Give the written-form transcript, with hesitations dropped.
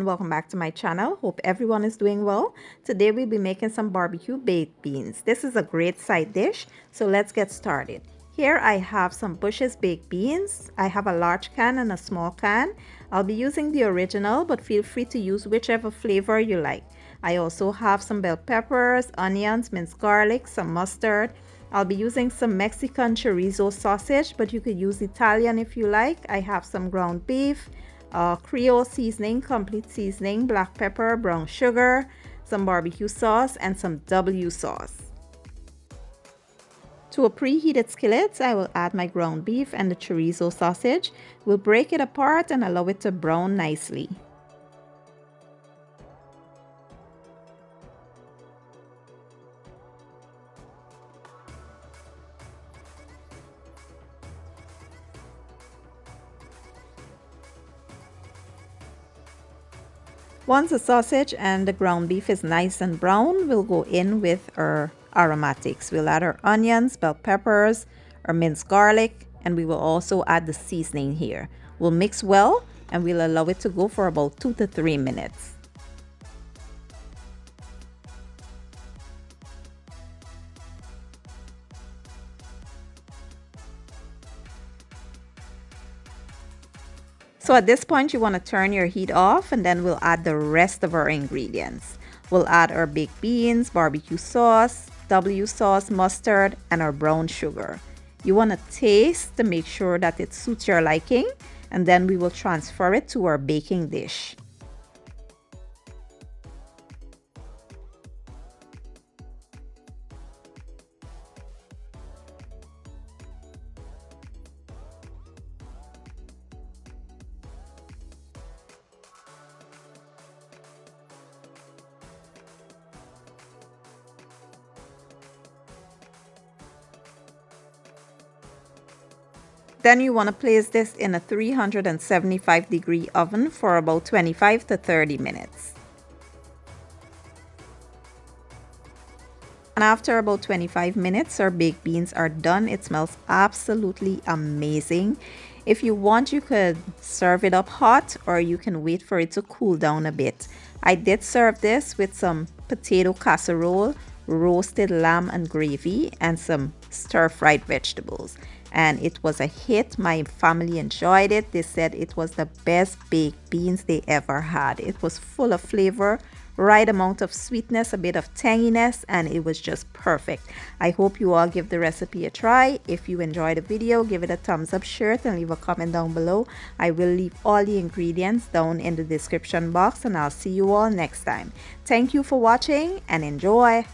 everyone, welcome back to my channel. Hope everyone is doing well. Today we'll be making some barbecue baked beans. This is a great side dish, so let's get started. Here I have some buches baked beans. I have a large can and a small can. I'll be using the original, but feel free to use whichever flavor you like. I also have some bell peppers, onions, minced garlic, some mustard. I'll be using some Mexican chorizo sausage, but you could use Italian if you like. I have some ground beef, creole seasoning, complete seasoning, black pepper, brown sugar, some barbecue sauce, and some W sauce. To a preheated skillet, I will add my ground beef and the chorizo sausage. We'll break it apart and allow it to brown nicely. Once the sausage and the ground beef is nice and brown, we'll go in with our aromatics. We'll add our onions, bell peppers, our minced garlic, and we will also add the seasoning here. We'll mix well and we'll allow it to go for about 2 to 3 minutes. So at this point you want to turn your heat off, and then we'll add the rest of our ingredients. We'll add our baked beans, barbecue sauce, W sauce, mustard, and our brown sugar. You want to taste to make sure that it suits your liking, and then we will transfer it to our baking dish. Then you want to place this in a 375-degree oven for about 25 to 30 minutes. And after about 25 minutes, our baked beans are done. It smells absolutely amazing. If you want, you could serve it up hot, or you can wait for it to cool down a bit. I did serve this with some potato casserole, roasted lamb and gravy, and some stir-fried vegetables. And it was a hit. My family enjoyed it. They said it was the best baked beans they ever had. It was full of flavor, right amount of sweetness, a bit of tanginess, and it was just perfect. I hope you all give the recipe a try. If you enjoyed the video, give it a thumbs up, share it, and leave a comment down below. I will leave all the ingredients down in the description box, and I'll see you all next time. Thank you for watching and enjoy.